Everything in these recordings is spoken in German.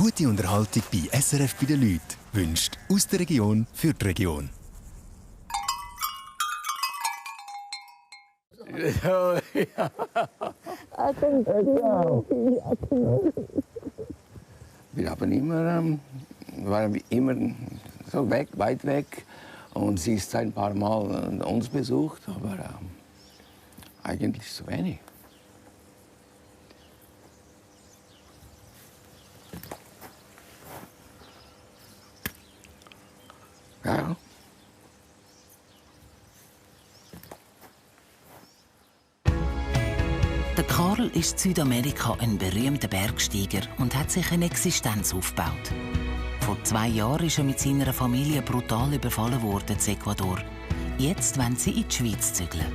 Gute Unterhaltung bei SRF bei den Leuten wünscht aus der Region für die Region. Ja. Wir haben waren immer so weit weg. Und sie ist ein paar Mal uns besucht, aber eigentlich zu wenig. Ja. Der Karl ist in Südamerika ein berühmter Bergsteiger und hat sich eine Existenz aufgebaut. Vor 2 Jahren ist er mit seiner Familie brutal überfallen worden in Ecuador. Jetzt wollen sie in die Schweiz zügeln.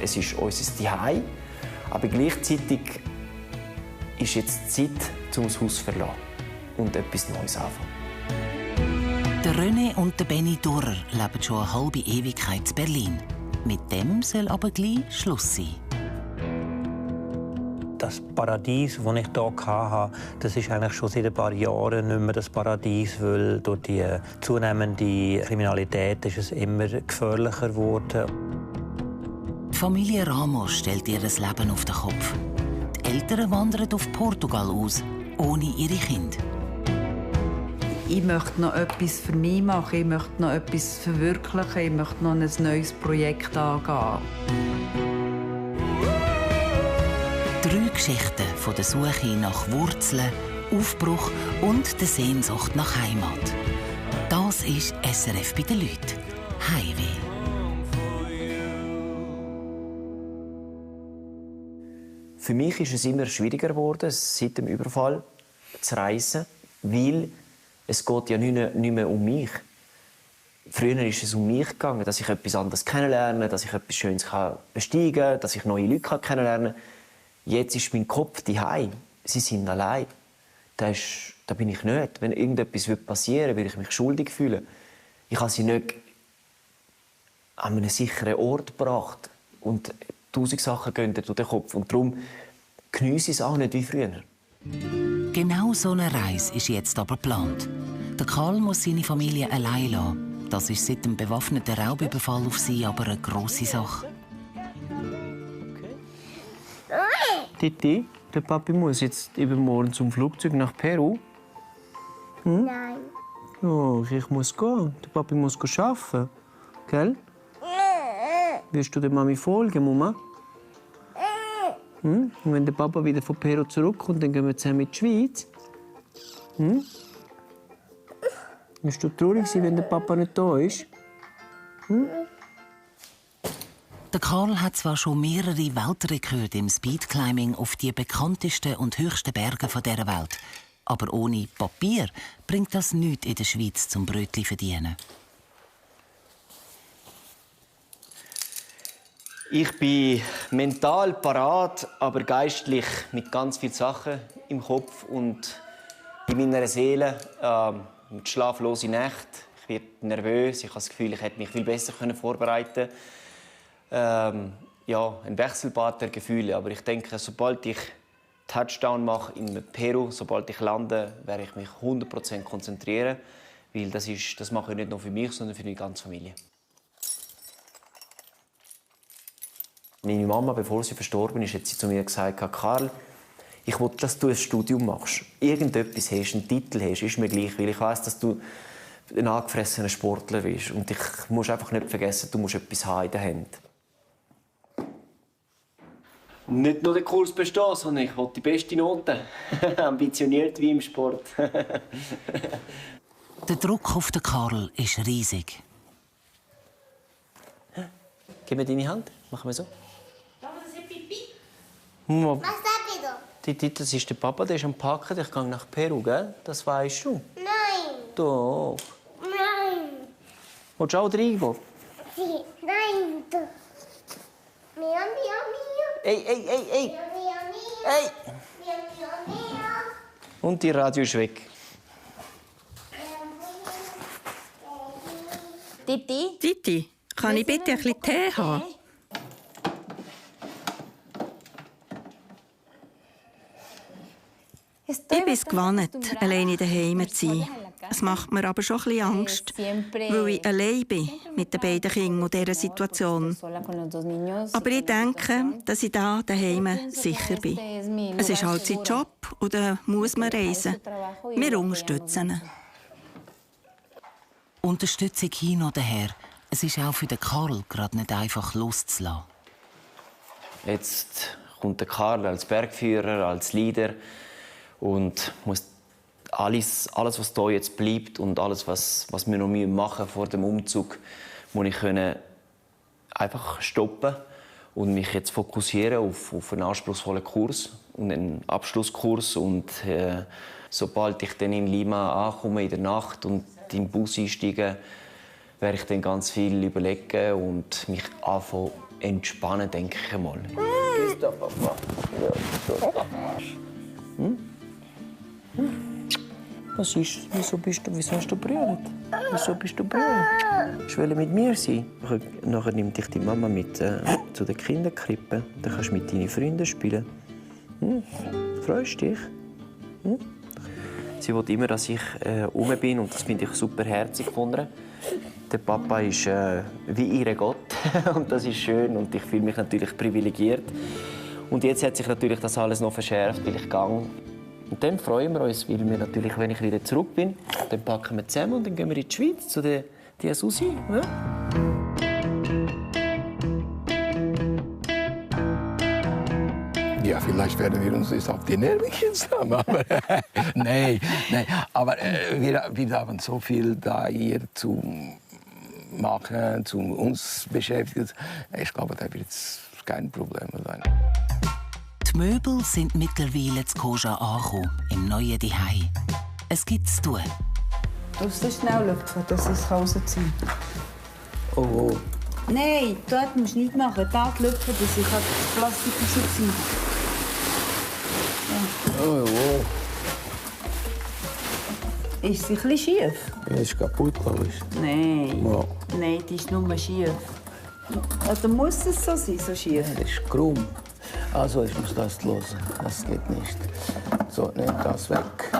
Es ist unser Zuhause, aber gleichzeitig ist jetzt die Zeit, um das Haus zu verlassen und etwas Neues anfangen. Der René und der Benny Durrer leben schon eine halbe Ewigkeit in Berlin. Mit dem soll aber gleich Schluss sein. Das Paradies, das ich hier hatte, das ist eigentlich schon seit ein paar Jahren nicht mehr das Paradies, weil durch die zunehmende Kriminalität ist es immer gefährlicher geworden. Die Familie Ramos stellt ihr Leben auf den Kopf. Die Eltern wandern auf Portugal aus, ohne ihre Kinder. Ich möchte noch etwas für mich machen, ich möchte noch etwas verwirklichen, ich möchte noch ein neues Projekt angehen. 3 Geschichten von der Suche nach Wurzeln, Aufbruch und der Sehnsucht nach Heimat. Das ist SRF bei den Leuten. Heimweh. Für mich ist es immer schwieriger geworden, seit dem Überfall zu reisen, weil es geht ja nicht mehr um mich. Früher ist es um mich gegangen, dass ich etwas anderes kennenlerne, dass ich etwas Schönes besteigen kann, dass ich neue Leute kennenlernen kann. Jetzt ist mein Kopf daheim. Sie sind allein. Da bin ich nicht. Wenn irgendetwas passieren würde, würde ich mich schuldig fühlen. Ich habe sie nicht an einen sicheren Ort gebracht. Und 1000 Sachen gehen durch den Kopf. Und darum geniesse ich es auch nicht wie früher. Genau so eine Reise ist jetzt aber geplant. Der Karl muss seine Familie allein lassen. Das ist seit dem bewaffneten Raubüberfall auf sie aber eine grosse Sache. Titi, der Papi muss jetzt übermorgen zum Flugzeug nach Peru. Nein. Oh, ich muss gehen. Der Papi muss arbeiten. Gell? Wirst du der Mami folgen, Mama? Und wenn der Papa wieder von Peru zurückkommt, dann gehen wir zusammen in die Schweiz. Wirst du traurig sein, wenn der Papa nicht da ist? Der Karl hat zwar schon mehrere Weltrekorde im Speedclimbing auf die bekanntesten und höchsten Berge dieser Welt. Aber ohne Papier bringt das nichts in der Schweiz zum Brötchen verdienen. Ich bin mental parat, aber geistlich mit ganz vielen Sachen im Kopf und in meiner Seele. Mit schlaflosen Nächten. Ich werde nervös. Ich habe das Gefühl, ich hätte mich viel besser vorbereiten können. Ein Wechselbad der Gefühle. Aber ich denke, sobald ich Touchdown mache in Peru, sobald ich lande, werde ich mich 100% konzentrieren. Weil das mache ich nicht nur für mich, sondern für die ganze Familie. Meine Mama, bevor sie verstorben ist, hat sie zu mir gesagt: Karl, ich will, dass du ein Studium machst. Irgendetwas hast, einen Titel hast, ist mir gleich. Weil ich weiss, dass du ein angefressener Sportler bist. Und ich muss einfach nicht vergessen, du musst etwas haben in der Hand. Nicht nur den Kurs bestehen, sondern ich will die beste Note. Ambitioniert wie im Sport. Der Druck auf den Karl ist riesig. Gib mir deine Hand. Machen wir so. Más rápido. Titi, das ist der Papa, der ist am Packen. Ich gehe nach Peru, gell? Das weißt du. Nein. Doch. Nein. Willst du auch reingehen? Sí. Nein. Du. Mia, mia, mia. Ey! Mia, mia, mia. Ey! Mia, mia, mia. Und die Radio ist weg. Titi? Titi, kann ich bitte ein bisschen Tee haben? Ich bin es gewohnt, alleine daheim zu sein. Es macht mir aber schon ein bisschen Angst, weil ich allein bin mit den beiden Kindern und dieser Situation. Aber ich denke, dass ich da daheim sicher bin. Es ist halt sein Job und da muss man reisen. Wir unterstützen ihn. Unterstützung hin oder her. Es ist auch für den Karl gerade nicht einfach loszulassen. Jetzt kommt der Karl als Bergführer, als Leader und muss alles, was hier jetzt bleibt und alles, was wir noch machen müssen vor dem Umzug, muss ich einfach stoppen und mich jetzt fokussieren auf einen anspruchsvollen Kurs und einen Abschlusskurs. Und sobald ich dann in Lima ankomme in der Nacht und in den Bus einsteige, werde ich dann ganz viel überlegen und mich anfangen entspannen, denke ich einmal. Was ist? Wieso hast du brüllt? Wieso bist du brüllt? Ich will mit mir sein. Nachher nimmt dich die Mama mit zu der Kinderkrippe. Dann kannst du mit deinen Freunden spielen. Freust du dich? Sie will immer, dass ich rum bin und das finde ich super herzig von ihr. Der Papa ist wie ihr Gott und das ist schön und ich fühle mich natürlich privilegiert. Und jetzt hat sich natürlich das alles noch verschärft, weil ich gehe. Und dann freuen wir uns, weil wir natürlich, wenn ich wieder zurück bin, dann packen wir zusammen und dann gehen wir in die Schweiz zu der Susi. Ja? Ja, vielleicht werden wir uns jetzt auf die Nerven zusammen. Aber nein. Aber wir haben so viel da hier zu machen, zu uns beschäftigt. Ich glaube, da wird es kein Problem sein. Die Möbel sind mittlerweile zu Koja angekommen, im neuen Zuhause. Es gibt zu tun. Du musst schnell lüpfen, dass es rausziehen kann. Oh. Nein, dort musst du nichts machen. Da lüpfen, dass ich das Plastik rausziehen kann. Oh. Ist sie ein bisschen schief? Ja, ist kaputt, glaube ich. Nein. Ja. Nein, die ist nur schief. Also muss es so sein, so schief? Das ist krumm. Also, ich muss das lösen. Das geht nicht. So, nimm das weg.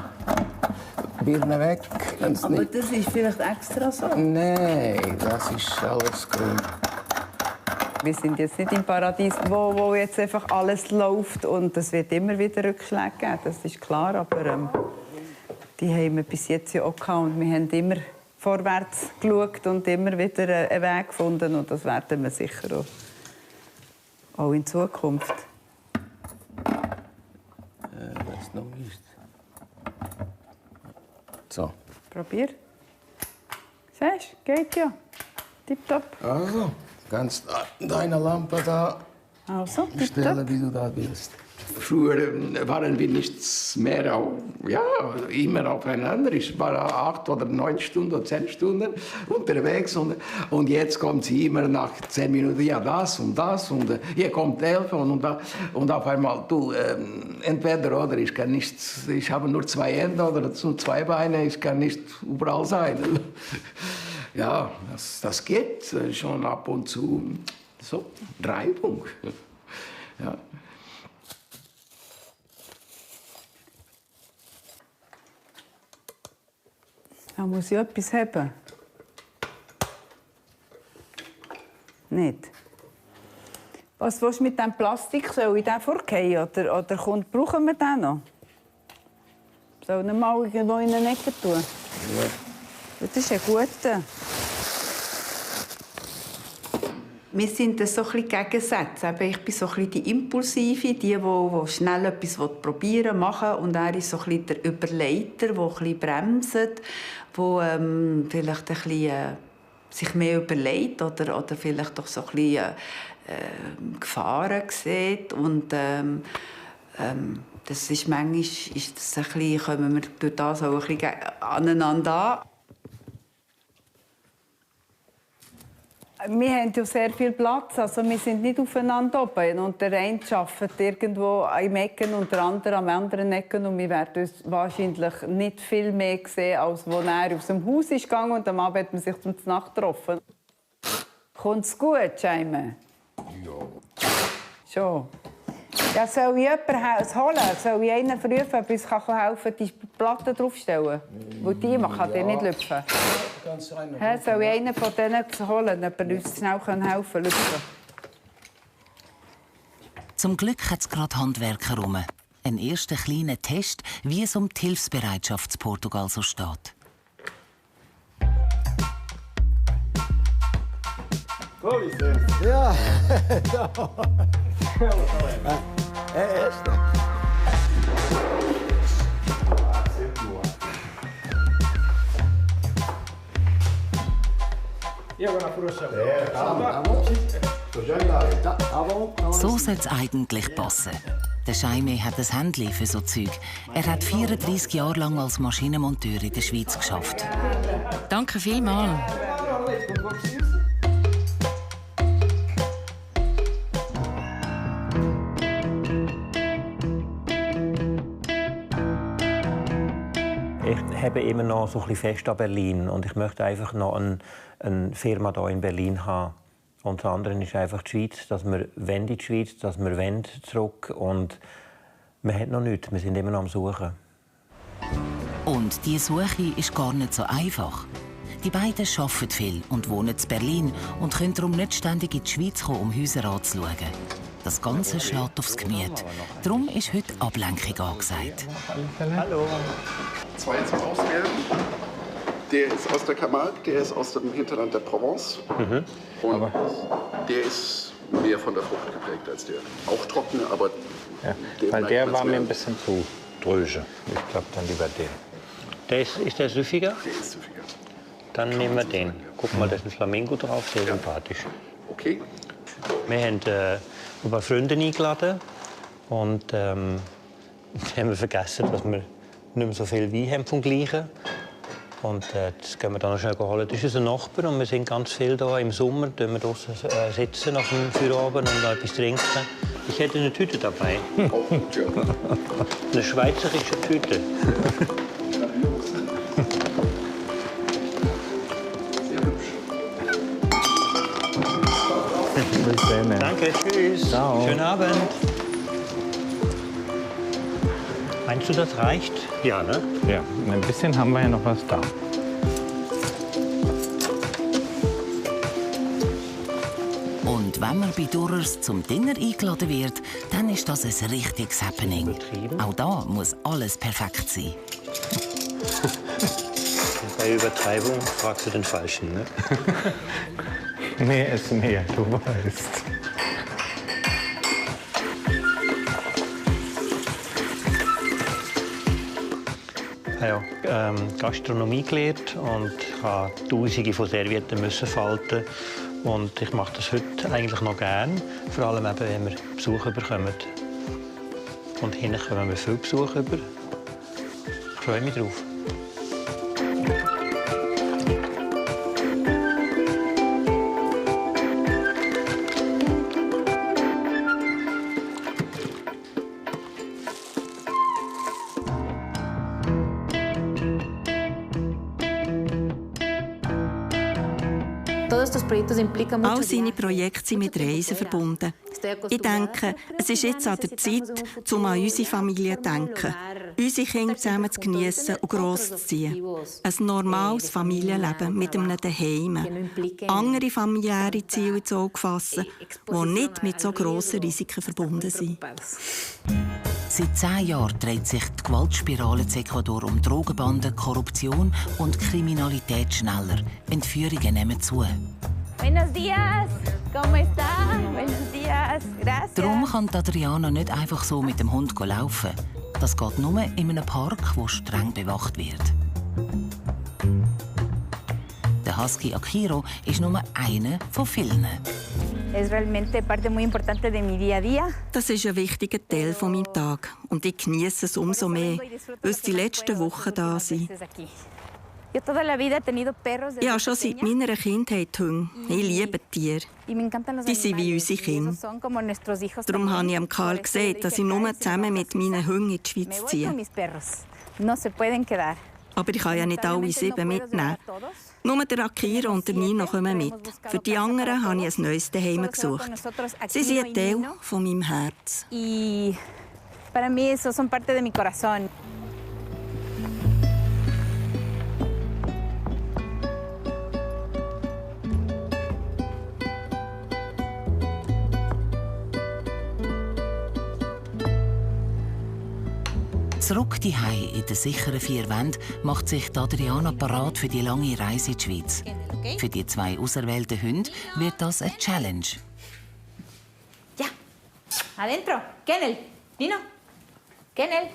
Birne weg. Aber nicht. Das ist vielleicht extra so? Nein, das ist alles krumm. Wir sind jetzt nicht im Paradies, wo jetzt einfach alles läuft und es wird immer wieder Rückschläge geben, das ist klar. Aber die haben wir bis jetzt ja auch gehabt und wir haben immer vorwärts geschaut und immer wieder einen Weg gefunden und das werden wir sicher auch in Zukunft. Was noch ist. So. Probier. Siehst du, geht ja. Tipptopp. Also, kannst deine Lampe da stellen, wie du da willst. Früher waren wir nicht mehr immer aufeinander. Ich war 8 oder 9 Stunden oder 10 Stunden unterwegs. Und jetzt kommt sie immer nach 10 Minuten, ja, das und das. Und hier kommt 11 und auf einmal, du, entweder oder, ich kann nicht, ich habe nur 2 Hände oder 2 Beine, ich kann nicht überall sein. Ja, das geht schon ab und zu. So, Reibung. Ja. Da muss ich etwas haben. Nicht? Was willst du mit diesem Plastik? Soll ich den vorgehen oder brauchen wir den noch? Soll ich ihn mal irgendwo in eine Ecke tun? Ja. Das ist ein guter. Wir sind so ein bisschen Gegensätze. Ich bin so ein bisschen die Impulsive, die schnell etwas probieren machen und er ist so ein bisschen der Überleiter, der ein bisschen bremst, der vielleicht ein bisschen, sich mehr überlegt oder vielleicht doch so ein bisschen Gefahren sieht. Und das ist manchmal ist das ein bisschen, kommen wir durch das auch ein bisschen aneinander an. Wir haben ja sehr viel Platz, also wir sind nicht aufeinander oben. Und der eine arbeitet irgendwo im Ecken und der andere am anderen Ecken. Und wir werden uns wahrscheinlich nicht viel mehr sehen, als als er aus dem Haus ist gegangen und am Abend hat man sich zum Nacht getroffen. Kommt's gut, Scheime? Ja. Schon. Ja, soll ich jemanden holen? Soll ich einen rufen, ob uns helfen kann, die Platte draufzustellen? Weil die kann dir nicht lüpfen. Soll ich einen von denen holen, ob uns schnell helfen kann? Zum Glück hat es gerade Handwerker rum. Ein erster kleiner Test, wie es um die Hilfsbereitschaft in Portugal so steht. Ja. So soll es eigentlich passen. Der Jaime hat ein Händchen für so Zeug. Er hat 34 Jahre lang als Maschinenmonteur in der Schweiz geschafft. Danke vielmals. Ich habe immer noch so ein bisschen fest an Berlin und ich möchte einfach noch eine Firma hier in Berlin haben. Und das andere ist einfach die Schweiz, dass wir in die Schweiz, dass wir zurück und man hat noch nichts, wir sind immer noch am Suchen. Und diese Suche ist gar nicht so einfach. Die beiden arbeiten viel und wohnen in Berlin und können darum nicht ständig in die Schweiz kommen, um Häuser anzuschauen. Das Ganze schlägt aufs Gemüt. Darum ist heute Ablenkung angesagt. Hallo. Zwei zum Auswählen. Der ist aus der Camargue, der ist aus dem Hinterland der Provence. Und der ist mehr von der Frucht geprägt als der. Auch trockener, aber... Ja, weil der war mir ein bisschen zu dröge. Ich glaube, dann lieber den. Ist der süffiger? Der ist süffiger. Dann nehmen wir den. Guck mal, da ist ein Flamingo drauf, sehr sympathisch. Okay. Wir haben ein paar Freunde eingeladen und haben wir vergessen, dass wir nicht mehr so viel Wein haben vom Gleichen. Und das können wir dann noch schnell holen. Das ist unser Nachbar und wir sind ganz viel hier im Sommer. Wir draußen sitzen nach dem Feierabend und noch etwas trinken. Ich hätte eine Tüte dabei. Oh, ja. Eine schweizerische Tüte. Sehr hübsch. Danke, tschüss. Ciao. Schönen Abend. Meinst du, das reicht? Ja, ne? Ja, ein bisschen haben wir ja noch was da. Und wenn man bei Durers zum Dinner eingeladen wird, dann ist das ein richtiges Happening. Auch da muss alles perfekt sein. Bei Übertreibung fragst du den Falschen, ne? Mehr ist mehr, du weißt. Ich habe Gastronomie gelernt und habe Tausende von Servietten müssen falten. Und ich mache das heute eigentlich noch gern, vor allem eben, wenn wir Besuch bekommen. Und hinten kommen wir viel Besuch über. Ich freue mich drauf. All seine Projekte sind mit Reisen verbunden. Ich denke, es ist jetzt an der Zeit, um an unsere Familie zu denken, unsere Kinder zusammen zu geniessen und gross zu ziehen. Ein normales Familienleben mit einem Daheim. Andere familiäre Ziele ins Auge fassen, die nicht mit so grossen Risiken verbunden sind. Seit 10 Jahren dreht sich die Gewaltspirale in Ecuador um Drogenbanden, Korruption und Kriminalität schneller. Entführungen nehmen zu. Buenos días, ¿cómo está? Buenos días, gracias. Darum kann Adriana nicht einfach so mit dem Hund laufen. Das geht nur in einem Park, der streng bewacht wird. Der Husky Akiro ist nur einer von vielen. Das ist ein wichtiger Teil von meinem Tag und ich genieße es umso mehr, weil es die letzten Wochen da sind. Ich habe schon seit meiner Kindheit Hunde. Ich liebe Tiere. Die sind wie unsere Kinder. Darum habe ich Karl gesagt, dass ich nur zusammen mit meinen Hunden in die Schweiz ziehe. Aber ich kann ja nicht alle 7 mitnehmen. Nur der Akira und der Nino kommen mit. Für die anderen habe ich ein neues Zuhause gesucht. Sie sind ein Teil von meinem Herz. Y para mí eso son parte de mi corazón. Zurück daheim in den sicheren 4 Wänden macht sich Adriana parat für die lange Reise in die Schweiz. Für die 2 auserwählten Hunde wird das eine Challenge. Ja, adentro. Kennel, Nino. Kennel.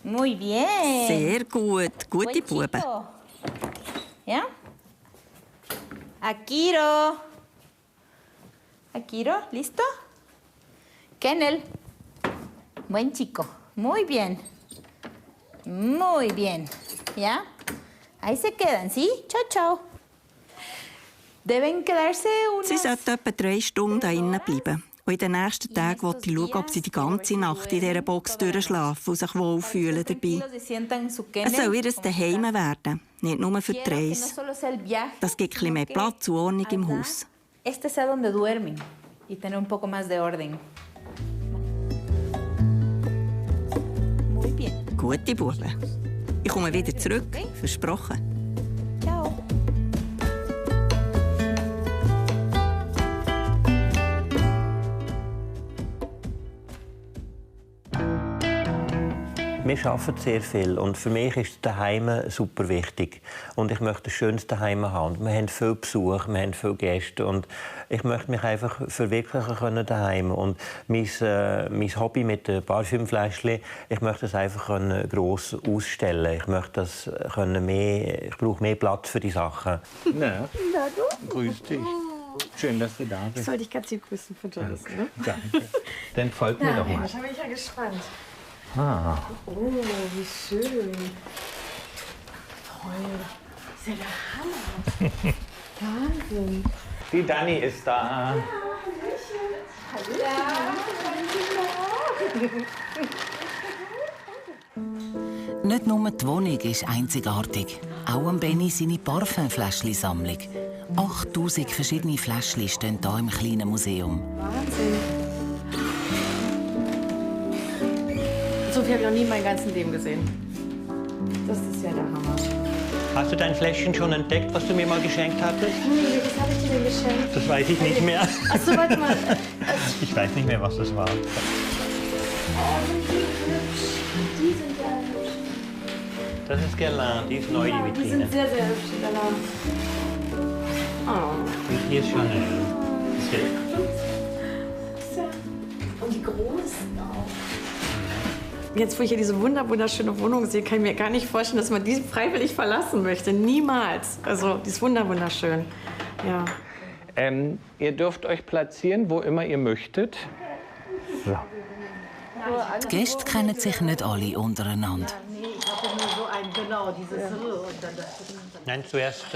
Muy bien. Sehr gut. Gute Buben. Ja? Akiro. Akiro, listo? Kennel. Buen chico. Muy bien. Muy bien. ¿Ya? Ahí se quedan, ¿sí? Chao, chao. Deben quedarse unos... Sie sollten etwa 3 Stunden da innen bleiben. Und in den nächsten Tagen will ich schauen, ob sie die ganze Nacht in dieser Box durchschlafen und sich wohlfühlen dabei. Es soll ihr Zuhause werden, nicht nur für die Reise. Das gibt ein bisschen mehr Platz und Ordnung im Haus. Este sea donde duermen y tener un poco más de orden. Gute Buben. Ich komme wieder zurück, versprochen. Ciao. Wir arbeiten sehr viel und für mich ist daheim super wichtig. Und ich möchte ein schönes Daheim haben. Wir haben viel Besuch, wir haben viele Gäste und ich möchte mich einfach verwirklichen können daheim. Und mein Hobby mit den Parfümfläschchen, ich möchte es einfach gross ausstellen. Ich möchte das ich brauche mehr Platz für die Sachen. Na, grüß dich. Schön, dass du da bist. Ich soll dich ganz lieb grüßen von Jonathan, ne? Danke. Dann folgt mir doch mal. Da bin ich ja gespannt. Ah. Oh, wie schön. Toll. Das ist ja der Hammer. Wahnsinn. Die Dani ist da. Nicht nur die Wohnung ist einzigartig, auch Benny seine Parfümfläschchen-Sammlung. 8000 verschiedene Fläschchen stehen hier im kleinen Museum. Wahnsinn. So viel habe ich noch nie in meinem ganzen Leben gesehen. Das ist ja der Hammer. Hast du dein Fläschchen schon entdeckt, was du mir mal geschenkt hattest? Nee, was habe ich dir denn geschenkt? Das weiß ich nicht mehr. Ach so, warte mal. Ich weiß nicht mehr, was das war. Oh, sind die hübsch. Die sind ja hübsch. Das ist Guerlain, die ist neu, die Vitrine. Die sind sehr, sehr hübsch, die Guerlain. Oh. Und hier ist Chanel. Und die großen auch. Jetzt, wo ich hier diese wunderschöne Wohnung sehe, kann ich mir gar nicht vorstellen, dass man die freiwillig verlassen möchte. Niemals. Also, die ist wunderschön. Ja. Ihr dürft euch platzieren, wo immer ihr möchtet. So. Die Gäste kennen sich nicht alle untereinander. Ich hatte nur so ein, genau, dieses Nein, zuerst,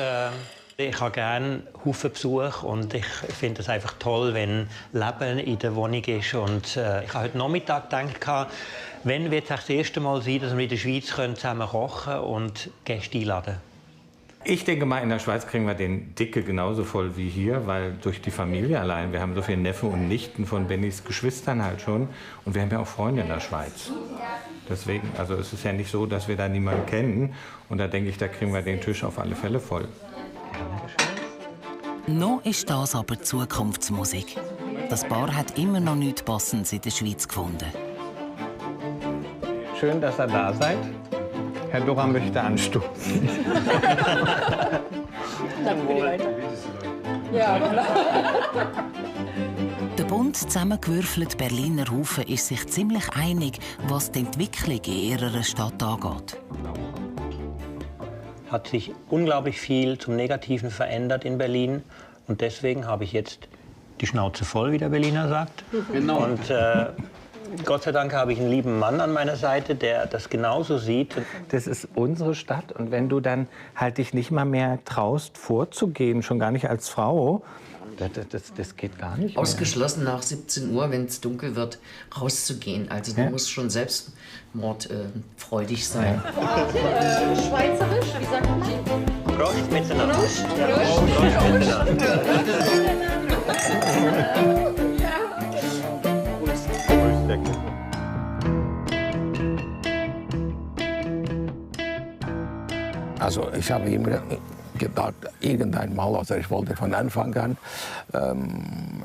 ich habe gerne Haufen Besuch und ich finde es einfach toll, wenn Leben in der Wohnung ist. Und ich habe heute Nachmittag gedacht, wenn wird es das erste Mal sein, dass wir in der Schweiz zusammen kochen und Gäste einladen. Ich denke mal, in der Schweiz kriegen wir den Dicke genauso voll wie hier, weil durch die Familie allein, wir haben so viele Neffen und Nichten von Bennys Geschwistern halt schon und wir haben ja auch Freunde in der Schweiz. Deswegen, also es ist ja nicht so, dass wir da niemanden kennen und da denke ich, da kriegen wir den Tisch auf alle Fälle voll. Noch ist das aber Zukunftsmusik. Das Paar hat immer noch nichts Passendes in der Schweiz gefunden. Schön, dass ihr da seid. Herr Dora möchte anstoßen. Danke für die Leute. Ja, genau. Der bunt zusammengewürfelte Berliner Haufen ist sich ziemlich einig, was die Entwicklung in ihrer Stadt angeht. Hat sich unglaublich viel zum Negativen verändert in Berlin. Und deswegen habe ich jetzt die Schnauze voll, wie der Berliner sagt. Genau. Und Gott sei Dank habe ich einen lieben Mann an meiner Seite, der das genauso sieht. Das ist unsere Stadt und wenn du dann halt dich nicht mal mehr traust vorzugehen, schon gar nicht als Frau, Das geht gar nicht mehr. Ausgeschlossen nach 17 Uhr, wenn es dunkel wird, rauszugehen. Also du musst schon selbstmordfreudig sein. Schweizerisch, wie sagt man? Prost miteinander. Prost. Also ich habe immer gedacht, irgendwann mal, also ich wollte von Anfang an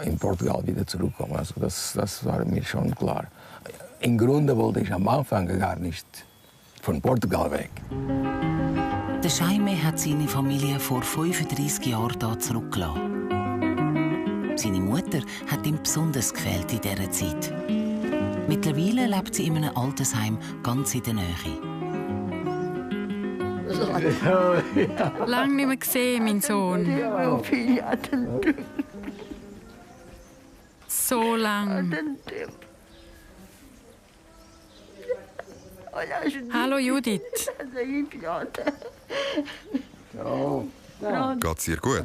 in Portugal wieder zurückkommen. Also das war mir schon klar. Im Grunde wollte ich am Anfang gar nicht von Portugal weg. Der Jaime hat seine Familie vor 35 Jahren hier zurückgelassen. Seine Mutter hat ihn besonders gefehlt in dieser Zeit. Mittlerweile lebt sie in einem Altersheim ganz in der Nähe. Lange nicht mehr gesehen, mein Sohn. So lang. Hallo Judith. Geht's dir gut?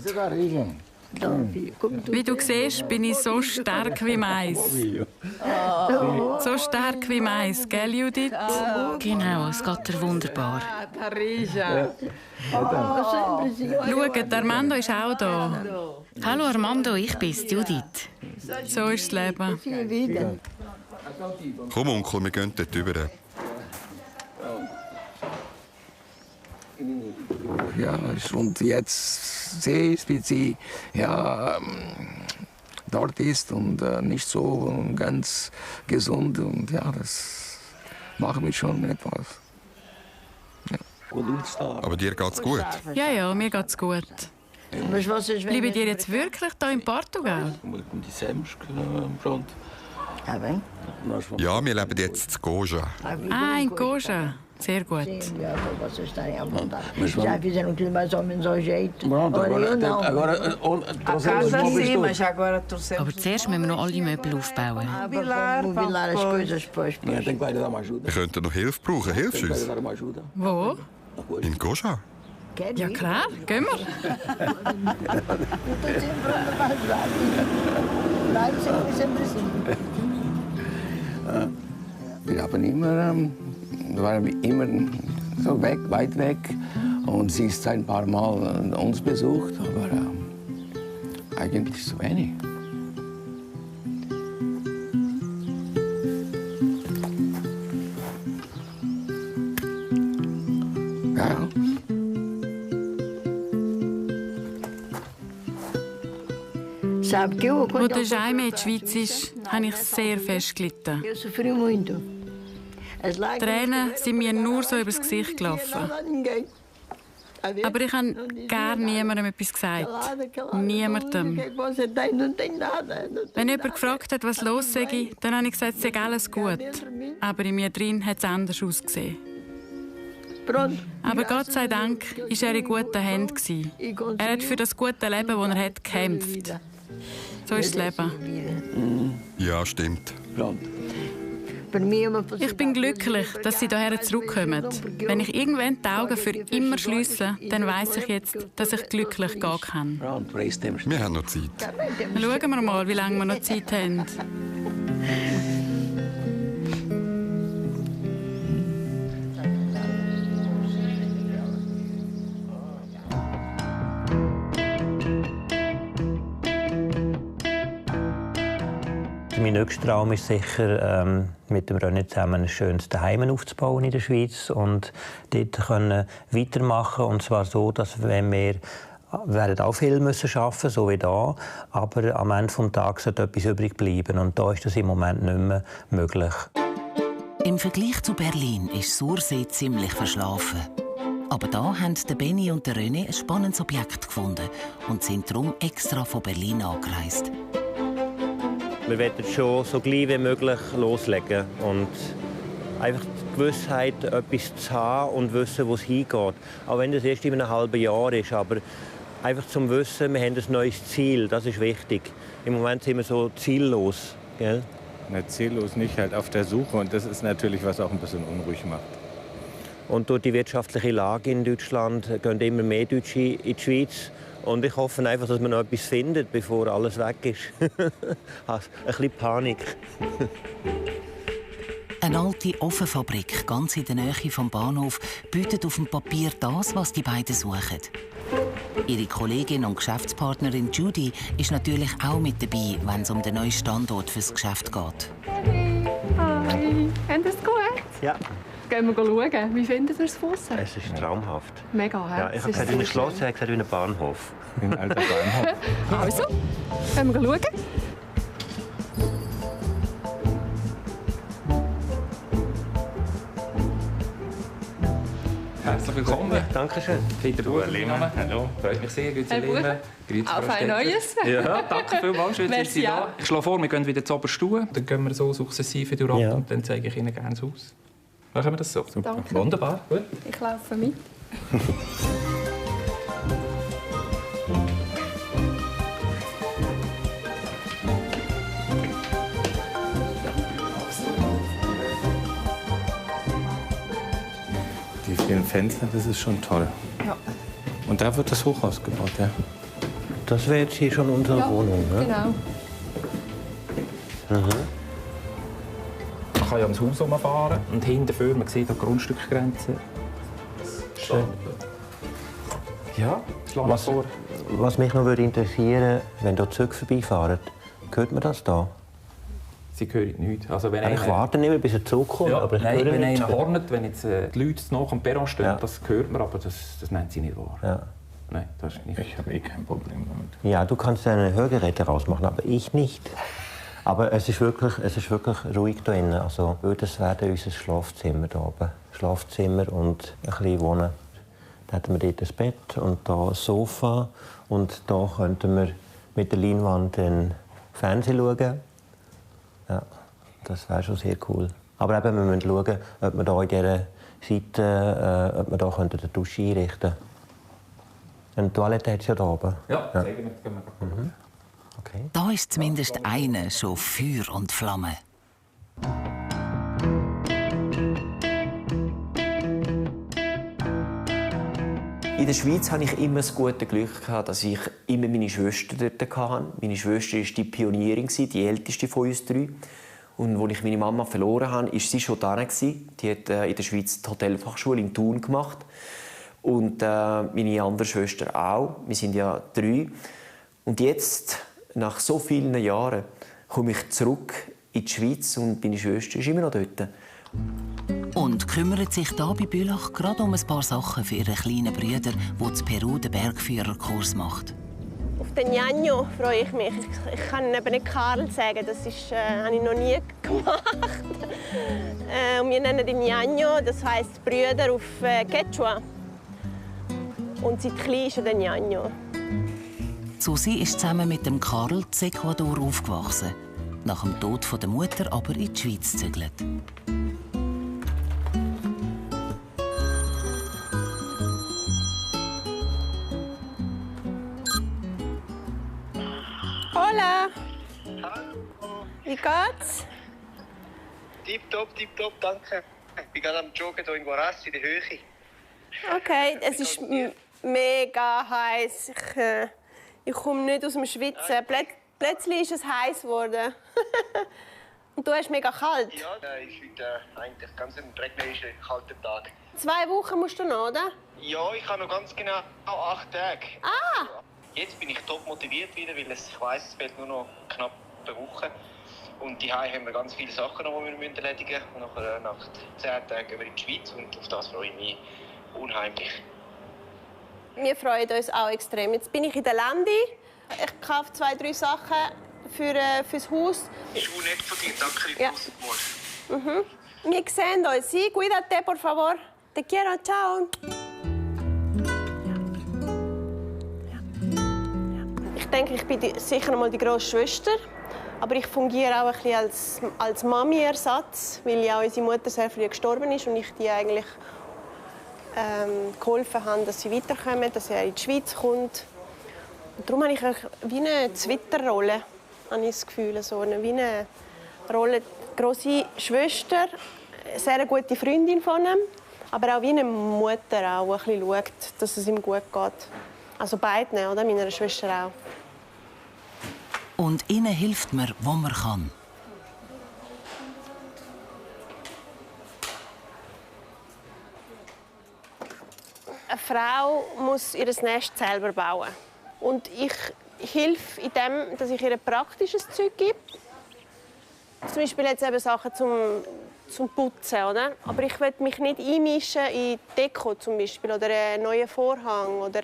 Wie du siehst, bin ich so stark wie Mais. So stark wie Mais, gell Judith? Genau, es geht dir wunderbar. Schaut, Armando ist auch da. Hallo Armando, ich bin's, Judith. So ist das Leben. Komm Onkel, wir gehen dort rüber. Ja, und jetzt sehe ich, wie sie dort ist und nicht so ganz gesund. Und ja, das macht mich schon etwas. Ja. Aber dir geht's gut? Ja, mir geht's gut. Bleiben ihr jetzt wirklich hier in Portugal? Ja, wir leben jetzt in Goja. Ah, in Goja. Sehr gut. Já fizeram tudo mais ou menos ao jeito. Aber zuerst müssen wir noch alle Möbel aufbauen. Mobilar as coisas, pois. Wir könnten noch Hilfe brauchen. Hilfst du uns? Wo? In Goja. Ja klar, gehen wir. Wir haben immer, waren immer so weit weg. Und sie ist ein paar Mal uns besucht, aber eigentlich zu wenig. Ja. Als der Jaime in der Schweiz ist, habe ich sehr fest gelitten. Die Tränen sind mir nur so übers Gesicht gelaufen. Aber ich habe gar niemandem etwas gesagt. Niemandem. Wenn jemand gefragt hat, was los sei, dann habe ich gesagt, es sei alles gut. Aber in mir drin hat es anders ausgesehen. Aber Gott sei Dank war er in guten Händen. Er hat für das gute Leben, das er hat, gekämpft. So ist das Leben. Ja, stimmt. Ich bin glücklich, dass Sie hierher zurückkommen. Wenn ich irgendwann die Augen für immer schliesse, dann weiss ich jetzt, dass ich glücklich gehen kann. Wir haben noch Zeit. Schauen wir mal, wie lange wir noch Zeit haben. Mein nächster Traum ist sicher, mit dem René zusammen ein schönes Zuhause aufzubauen in der Schweiz und dort können weitermachen. Und zwar so, dass wenn wir werden auch viel müssen arbeiten, so wie da, aber am Ende des Tages sollte etwas übrig bleiben. Und da ist das im Moment nicht mehr möglich. Im Vergleich zu Berlin ist Sursee ziemlich verschlafen. Aber da haben der Benni und der René ein spannendes Objekt gefunden und sind darum extra von Berlin angereist. Wir werden schon so gleich wie möglich loslegen und einfach die Gewissheit, etwas zu haben und wissen, wo es hingeht. Auch wenn das erst in einem halben Jahr ist, aber einfach zum Wissen, wir haben ein neues Ziel, das ist wichtig. Im Moment sind wir so ziellos. Gell? Ziellos nicht, halt auf der Suche und das ist natürlich, was auch ein bisschen unruhig macht. Und durch die wirtschaftliche Lage in Deutschland gehen immer mehr Deutsche in die Schweiz Und ich hoffe einfach, dass man noch etwas findet, bevor alles weg ist. Ein bisschen Panik. Eine alte Ofenfabrik ganz in der Nähe vom Bahnhof bietet auf dem Papier das, was die beiden suchen. Ihre Kollegin und Geschäftspartnerin Judy ist natürlich auch mit dabei, wenn es um den neuen Standort fürs Geschäft geht. Hi, habt ihr es gut? Ja. Gehen wir schauen. Wie findet ihr es draussen? Es ist traumhaft. Mega, he? Ja, ich habe gesagt, wie ein Schloss, ich habe gesagt, wie ein Bahnhof. Ein alter Bahnhof. Also, gehen wir schauen? Herzlich willkommen. Ja, danke schön. Peter Bucher, mein Name. Hallo, freut mich sehr. Grüezi Lehmann. Grüezi Auf ein neues. Ja, danke vielmals. Schön, dass Sie da. Ich schlage vor, wir gehen wieder zu Oberstuhl. Dann gehen wir so sukzessive durch Ja. und dann zeige ich Ihnen gerne das Haus. Machen wir das so? Super. Danke. Wunderbar. Gut. Ich laufe mit. Die vielen Fenster, das ist schon toll. Ja. Und da wird das Hochhaus gebaut, ja? Das wäre jetzt hier schon unsere Wohnung, ne? Genau. Mhm. Man kann ja ums Haus herumfahren und hinten man sieht die Grundstückgrenze. Schön. Ja, schlage ich vor. Was mich noch interessieren würde, wenn hier Züge vorbeifahren, hört man das da? Sie hören nichts. Also wenn Ich warte nicht mehr, bis er zurückkommt, ja, aber ich nein, höre wenn nichts. einer hornet, wenn jetzt die Leute noch am Perron stehen, das hört man, aber das nennt sie nicht wahr. Ja. Nein, das ist nicht. Ich habe kein Problem damit. Ja, du kannst deine Hörgeräte rausmachen, aber ich nicht. Aber es ist wirklich ruhig hier drin. Also, das wäre unser Schlafzimmer hier oben. Schlafzimmer und ein bisschen wohnen. Da hätten wir dort ein Bett und hier ein Sofa. Und hier könnten wir mit der Leinwand den Fernsehen schauen. Ja, das wäre schon sehr cool. Aber eben, wir müssen schauen, ob wir hier in dieser Seite ob wir hier eine Dusche einrichten können. Eine Toilette hat es ja hier oben. Ja, sehr gut. Mhm. Okay. Da ist zumindest einer schon Feuer und Flamme. In der Schweiz hatte ich immer das gute Glück, dass ich immer meine Schwester dort hatte. Meine Schwester war die Pionierin, die älteste von uns drei. Und als ich meine Mama verloren habe, war sie schon da. Die hat in der Schweiz die Hotelfachschule in Thun gemacht. Und meine andere Schwester auch. Wir sind ja 3. Und jetzt, nach so vielen Jahren, komme ich zurück in die Schweiz und meine Schwester ist immer noch dort. Und kümmert sich da bei Bülach gerade um ein paar Sachen für ihren kleinen Bruder, der in Peru den Bergführerkurs macht. Auf den Ñaño freue ich mich. Ich kann eben nicht Karl sagen, das habe ich noch nie gemacht. Wir nennen den Ñaño, das heisst Brüder auf Quechua. Und seit klein ist er der Ñaño. Susi ist zusammen mit dem Karl in Ecuador aufgewachsen. Nach dem Tod der Mutter aber in die Schweiz gezügelt. Hola! Wie geht's? Tipptopp, danke. Ich bin gerade am Joggen hier in Guarassi, in der Höhe. Okay, es ist mega heiß. Ich komme nicht aus dem Schwitzen. Plötzlich ist es heiß geworden. Und du hast mega kalt. Ja, es ist heute eigentlich ganz ein regnerischer, kalter Tag. 2 Wochen musst du noch, oder? Ja, ich habe noch ganz genau 8 Tage. Ah! Jetzt bin ich top motiviert wieder, weil ich weiss, es fehlt nur noch knapp eine Woche. Und hier haben wir ganz viele Sachen, noch, die wir erledigen müssen. Und nachher, nach 10 Tagen gehen wir in die Schweiz und auf das freue ich mich unheimlich. Wir freuen uns auch extrem. Jetzt bin ich in der Landi. Ich kaufe 2, 3 Sachen fürs Haus. Das ist nett von dir, danke, wie ja. du Wir sehen uns. Sí, cuídate, por favor. Te quiero, ciao. Ich denke, ich bin sicher einmal die grosse Schwester. Aber ich fungiere auch ein bisschen als Mami-Ersatz, weil ja unsere Mutter sehr früh gestorben ist und ich die eigentlich geholfen habe, dass sie weiterkommen, dass er in die Schweiz kommt. Und darum habe ich wie eine Twitter-Rolle, habe ich das Gefühl, so wie eine Rolle, grosse Schwester, eine sehr gute Freundin von ihm, aber auch wie eine Mutter auch ein bisschen schaut, dass es ihm gut geht. Also beiden, oder? Meiner Schwester auch. Und ihnen hilft man, wo man kann. Eine Frau muss ihr Nest selber bauen. Und ich helfe in dem, dass ich ihr praktisches Zeug gebe. Zum Beispiel jetzt eben Sachen zum Putzen, oder? Aber ich will mich nicht einmischen in Deko zum Beispiel oder einen neuen Vorhang oder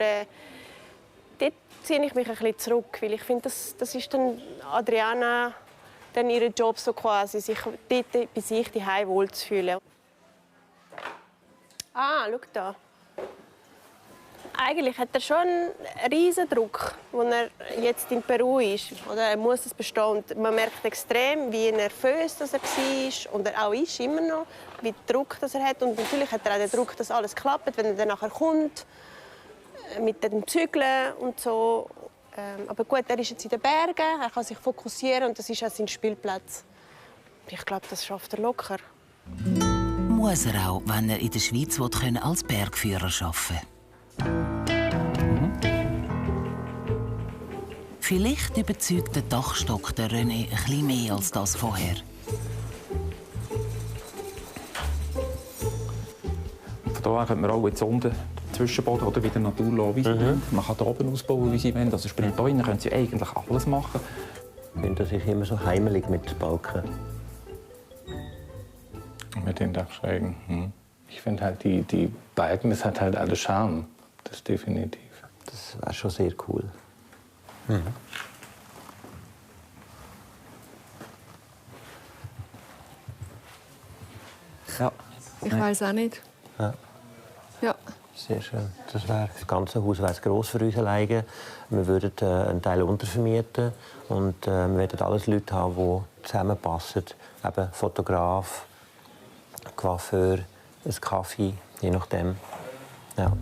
dort ziehe ich mich ein bisschen zurück, weil ich finde, das ist dann Adriana dann ihr Job so quasi, sich dort bei sich daheim wohlzufühlen. Ah, schau da. Eigentlich hat er schon einen riesen Druck, als er jetzt in Peru ist. Oder er muss es bestehen. Und man merkt extrem, wie nervös er war und er auch ist, immer noch, wie Druck er hat. Und natürlich hat er auch den Druck, dass alles klappt, wenn er dann nachher kommt, mit dem Zügeln und so. Aber gut, er ist jetzt in den Bergen, er kann sich fokussieren und das ist auch sein Spielplatz. Ich glaube, das schafft er locker. Muss er auch, wenn er in der Schweiz als Bergführer arbeiten will. Vielleicht überzeugt der Dachstock der René ein bisschen mehr als das vorher. Von da könnte man auch jetzt unten den Zwischenboden oder wieder Natur lassen, wie sie wollen. Man kann hier oben ausbauen, wie sie wollen. Also sprich, hier innen können sie eigentlich alles machen. Ich finde, das ist immer so heimelig mit Balken. Mit den Dachschrägen. Ich finde halt, die Balken, das hat halt alles Charme. Das ist definitiv. Das war schon sehr cool. Ja. Ich weiß auch nicht. Ja. Sehr schön. Das ganze Haus wäre gross für uns alleine. Wir würden einen Teil untervermieten und wir würden alles Leute haben, die zusammenpassen. Eben Fotograf, Coiffeur, ein Kaffee, je nachdem. Ja.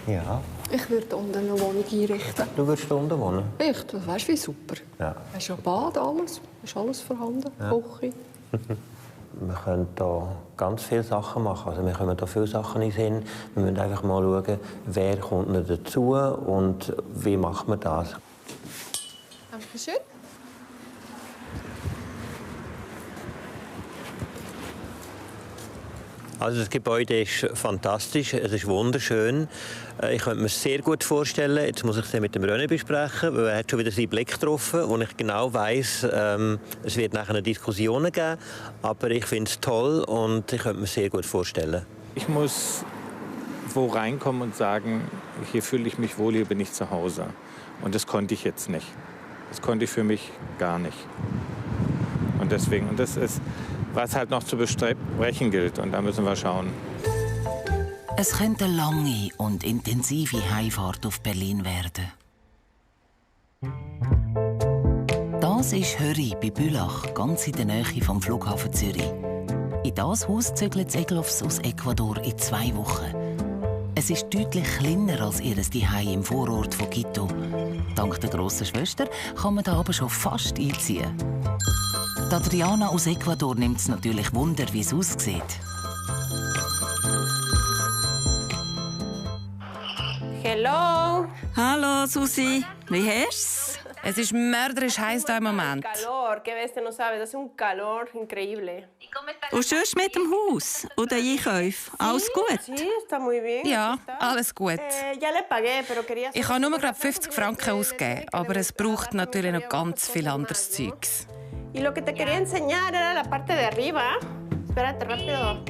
Ja. Ich würde unten eine Wohnung einrichten. Du würdest unten wohnen? Echt? Weißt du, wie super. Ja. Hast du ein Bad, alles? Ist alles vorhanden? Ja. Küche? Wir können hier ganz viele Sachen machen. Also wir können hier viele Sachen in den Sinn. Wir müssen einfach mal schauen, wer kommt noch dazu und wie macht man das. Dankeschön. Also das Gebäude ist fantastisch, es ist wunderschön. Ich könnte mir sehr gut vorstellen, jetzt muss ich es mit dem René besprechen, weil er hat schon wieder seinen Blick getroffen, wo ich genau weiss, es wird nachher Diskussionen geben, aber ich finde es toll und ich könnte mir sehr gut vorstellen. Ich muss wo reinkommen und sagen, hier fühle ich mich wohl, hier bin ich zu Hause. Und das konnte ich jetzt nicht. Das konnte ich für mich gar nicht. Und deswegen, und das ist, was halt noch zu besprechen gilt. Und da müssen wir schauen. Es könnte eine lange und intensive Heimfahrt auf Berlin werden. Das ist Höri bei Bülach, ganz in der Nähe vom Flughafen Zürich. In dieses Haus zügelt Egloffs aus Ecuador in 2 Wochen. Es ist deutlich kleiner als ihr Zuhause im Vorort von Quito. Dank der grossen Schwester kann man da aber schon fast einziehen. Die Adriana aus Ecuador nimmt es natürlich Wunder, wie es aussieht. Hello. Hallo Susi, wie hast du es? Es ist mörderisch heiß hier im Moment. Calor, que veces no sabe, das ist un calor increíble. Und sonst mit dem Haus und den Einkäufen? Alles gut? Sí, está muy bien. Ja, alles gut. Ya le pagué, pero quería... Ich habe nur gerade 50 Franken ausgegeben, aber es braucht natürlich noch ganz viel anderes Zeugs. Y lo que te quería enseñar era la parte de arriba. Espérate, rápido.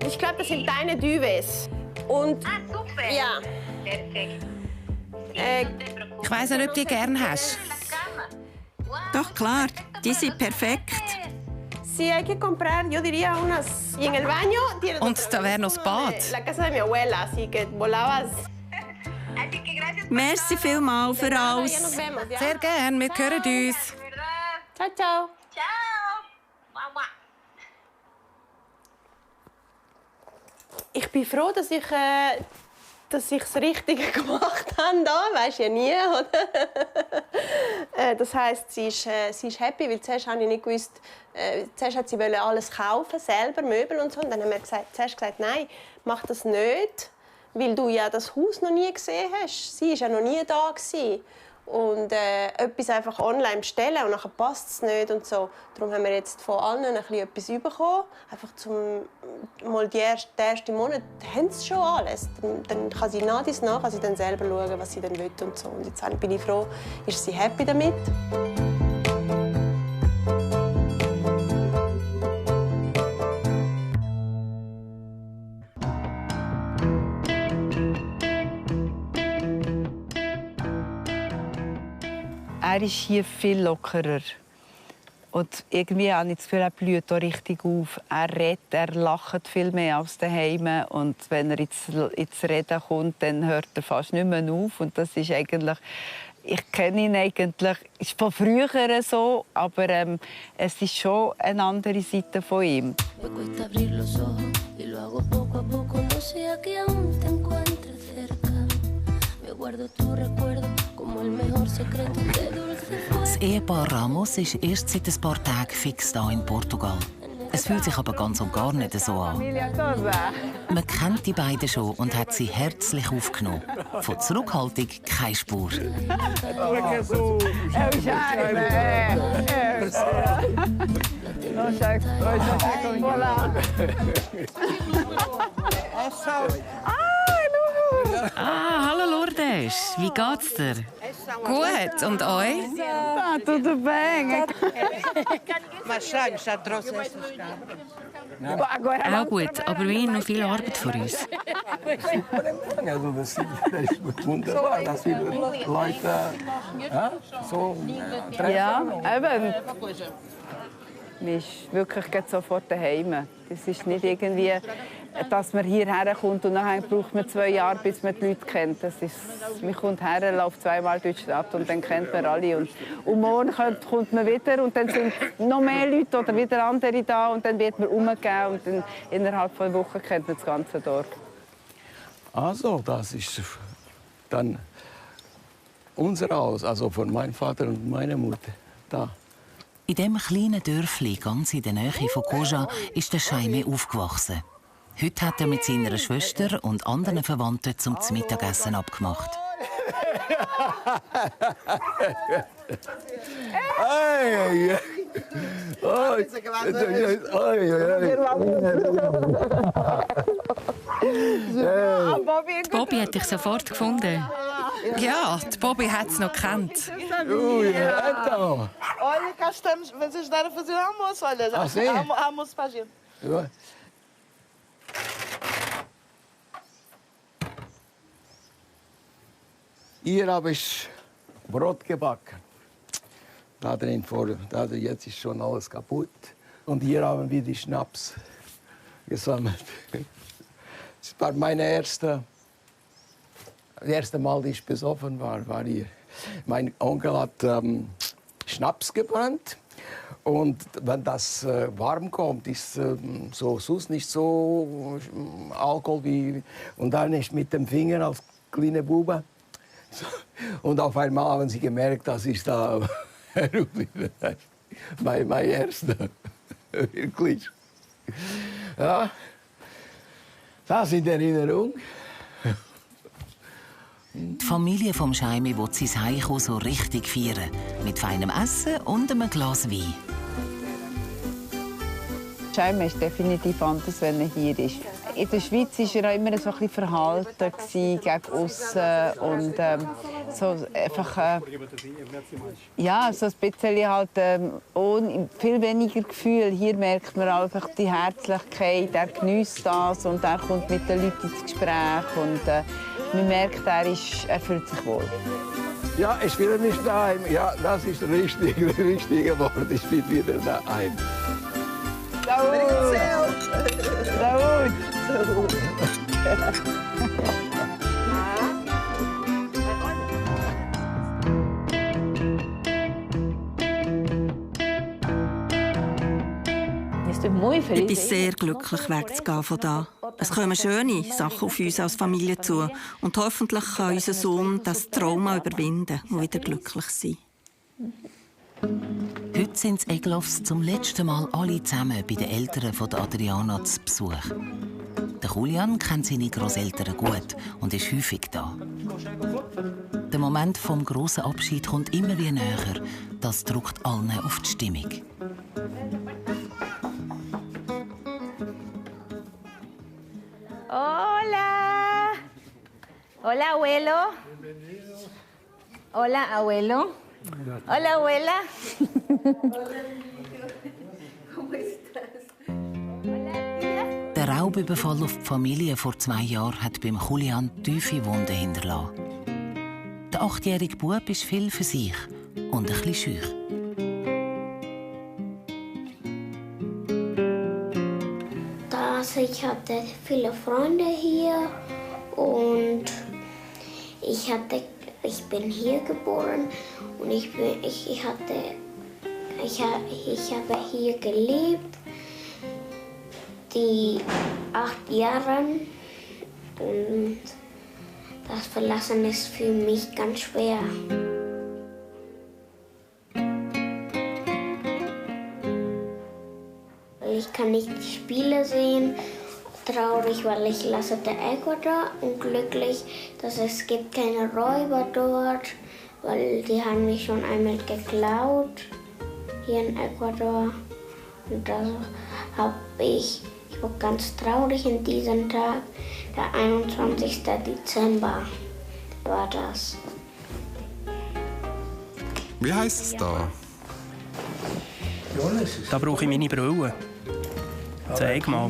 Ich glaube, das sind deine Duves. Und super. Ja. Perfekt. Ich weiss nicht, ob du die gerne hast. Doch klar, die sind perfekt. Sí, hay que comprar, yo diría unas. Y en el baño tienes. Und da wäre noch das Bad. La casa de mi abuela, así que volabas. Merci vielmals für alles. Sehr gerne, wir hören uns. Ciao, ciao. Ich bin froh, dass ich dass ich das Richtige gemacht habe, weisst ja nie, oder? Das heisst, sie ist happy, weil zuerst habe ich nicht gewusst, zuerst hat sie alles kaufen, selber Möbel und so, und dann haben wir zuerst gesagt, nein, mach das nicht, weil du ja das Haus noch nie gesehen hast. Sie war ja noch nie da gewesen. Und etwas einfach online bestellen und dann passt es nicht und so. Darum haben wir jetzt von allen etwas bekommen. Einfach mal den ersten Monat haben sie schon alles. Dann kann sie nach kann sie dann selber schauen, was sie dann will und so. Und jetzt bin ich froh, ist sie happy damit. Er ist hier viel lockerer. Und irgendwie habe ich das Gefühl, er blüht hier richtig auf. Er redet, er lacht viel mehr als daheim. Und wenn er ins Reden kommt, dann hört er fast nicht mehr auf. Und das ist eigentlich, ich kenne ihn eigentlich, ist von früher so, aber es ist schon eine andere Seite von ihm. Das Ehepaar Ramos ist erst seit ein paar Tagen fix hier in Portugal. Es fühlt sich aber ganz und gar nicht so an. Man kennt die beiden schon und hat sie herzlich aufgenommen. Von Zurückhaltung keine Spur. Ah, hallo Lourdes, wie geht's dir? Gut, und euch? Tudo bem. Auch gut, aber wir haben noch viel Arbeit vor uns. Ja, eben. Man ist wirklich sofort daheim. Das ist nicht irgendwie, dass man hierher kommt und dann braucht man 2 Jahre, bis man die Leute kennt. Das ist, man kommt her, läuft 2-mal durch die Stadt und dann kennt man alle. Und morgen kommt man wieder und dann sind noch mehr Leute oder wieder andere da und dann wird man umgegeben und dann innerhalb von einer Woche kennt man das ganze Dorf. Also, das ist dann unser Haus, also von meinem Vater und meiner Mutter. Da. In diesem kleinen Dörfli, ganz in der Nähe von Koja, ist der Jaime aufgewachsen. Heute hat er mit seiner Schwester und anderen Verwandten zum Mittagessen abgemacht. Bobby hat dich sofort gefunden. Ja, die Bobby hat es noch gekannt. Olha, cá estamos. Vocês ajudaram a fazer o almoço. Olha, almoço para a gente. Ja. Hier habe ich Brot gebacken. Da drin jetzt ist schon alles kaputt. Und hier haben wir die Schnaps gesammelt. Das war das erste Mal, dass ich besoffen war hier. Mein Onkel hat Schnaps gebrannt. Und wenn das warm kommt, ist sonst nicht so Alkohol wie. Und dann ist mit dem Finger als kleine Bube. Und auf einmal haben sie gemerkt, dass ich da mein erster. Wirklich. Ja, das in Erinnerung. Die Familie vom Jaime will sein Heimkommen so richtig feiern. Mit feinem Essen und einem Glas Wein. Jaime ist definitiv anders, wenn er hier ist. In der Schweiz war er immer so ein bisschen verhalten gegen aussen und so einfach ja, so ein bisschen halt ohne viel weniger Gefühl. Hier merkt man einfach die Herzlichkeit, er genießt das und er kommt mit den Leuten ins Gespräch und man merkt, er fühlt sich wohl. Ja, ich bin nicht daheim. Ja, das ist das richtige Wort. Ich bin wieder daheim. Saúde! Ich bin sehr glücklich, wegzugehen von da. Es kommen schöne Sachen auf uns als Familie zu. Und hoffentlich kann unser Sohn das Trauma überwinden und wieder glücklich sein. Heute sind die Egloffs zum letzten Mal alle zusammen bei den Eltern von Adriana zu Besuch. Der Julian kennt seine Grosseltern gut und ist häufig da. Der Moment vom grossen Abschied kommt immer wieder näher. Das drückt allen auf die Stimmung. Hola. Hola, abuelo. Hola, abuelo. Hola, abuela. Der Raubüberfall auf die Familie vor 2 Jahren hat beim Julian tiefe Wunden hinterlassen. Der 8-jährige Bub ist viel für sich und ein bisschen schüch. Ich hatte viele Freunde hier und ich bin hier geboren und ich habe hier gelebt, die 8 Jahre, und das Verlassen ist für mich ganz schwer. Ich kann nicht die Spiele sehen, traurig, weil ich lasse Ecuador, und glücklich, dass es gibt keine Räuber dort, weil die haben mich schon einmal geklaut hier in Ecuador. Und da ich war ganz traurig in diesem Tag, der 21. Dezember war das. Wie heisst es da? Da brauche ich meine Brille. Zeig mal.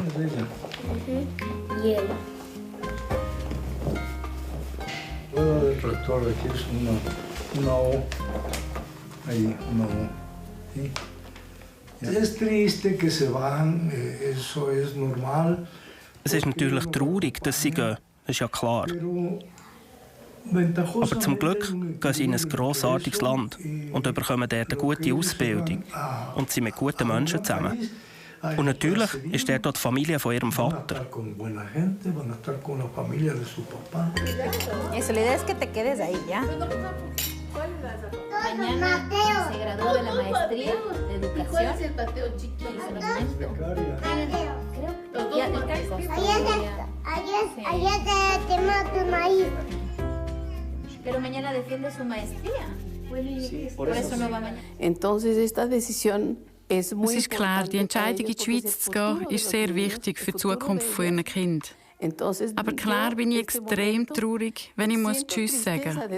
Hielo. El tractor aquí es una O. Ahí, una O. ¿Sí? Es triste que se van, eso es normal. Es ist natürlich traurig, dass sie gehen. Das ist ja klar. Aber zum Glück gehen sie in ein grossartiges Land und bekommen dort eine gute Ausbildung und sind mit guten Menschen zusammen. Und natürlich ist dort auch die Familie von ihrem Vater. Eso, la idea es que te quedes ahí, ¿ya? Mañana se graduó de la maestría de educación. Ayer tema de maíz. Pero mañana defiende su maestría. Por eso no va mañana. Entonces esta decisión Es ist klar, die Entscheidung in die Schweiz zu gehen, ist sehr wichtig für die Zukunft von ihren Kindern. Aber klar bin ich extrem traurig, wenn ich Tschüss sagen muss.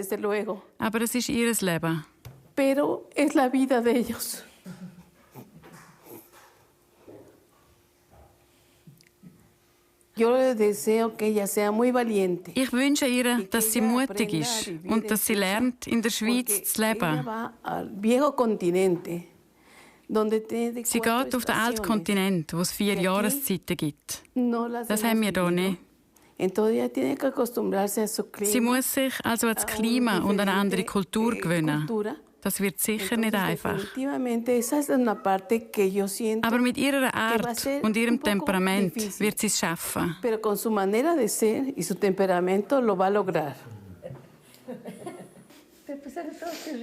Aber es ist ihr Leben. Pero es la vida de ellos. Ich wünsche ihr, dass sie mutig ist und dass sie lernt, in der Schweiz zu leben. Sie geht auf den alten Kontinent, wo es 4 Jahreszeiten gibt. Das haben wir hier nicht. Sie muss sich also an das Klima und an eine andere Kultur gewöhnen. Das wird sicher nicht einfach. Aber mit ihrer Art und ihrem Temperament wird sie es schaffen.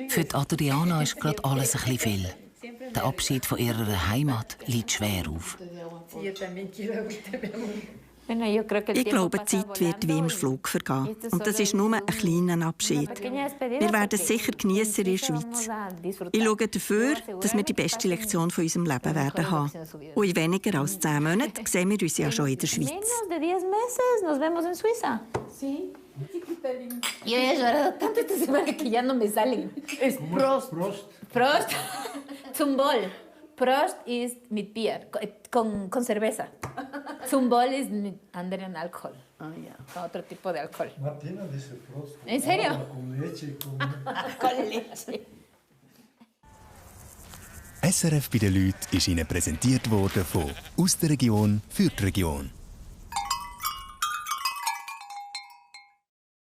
Für die Adriana ist gerade alles ein bisschen viel. Der Abschied von ihrer Heimat liegt schwer auf. Ich glaube, die Zeit wird wie im Flug vergehen. Und das ist nur ein kleiner Abschied. Wir werden es sicher geniessen in der Schweiz. Ich schaue dafür, dass wir die beste Lektion von unserem Leben werden haben. Und in weniger als 10 Monaten sehen wir uns ja schon in der Schweiz. Yo he llorado tanto esta semana que ya no me salen. Es Prost. Prost. Zumbol. Prost ist mit Bier, con cerveza. Zumbol ist mit anderen Alkohol. Con otro tipo de alcohol. Martina dice Prost. ¿En serio? Con leche. Con leche. SRF bei den Leuten ist Ihnen präsentiert worden von «Aus der Region für die Region».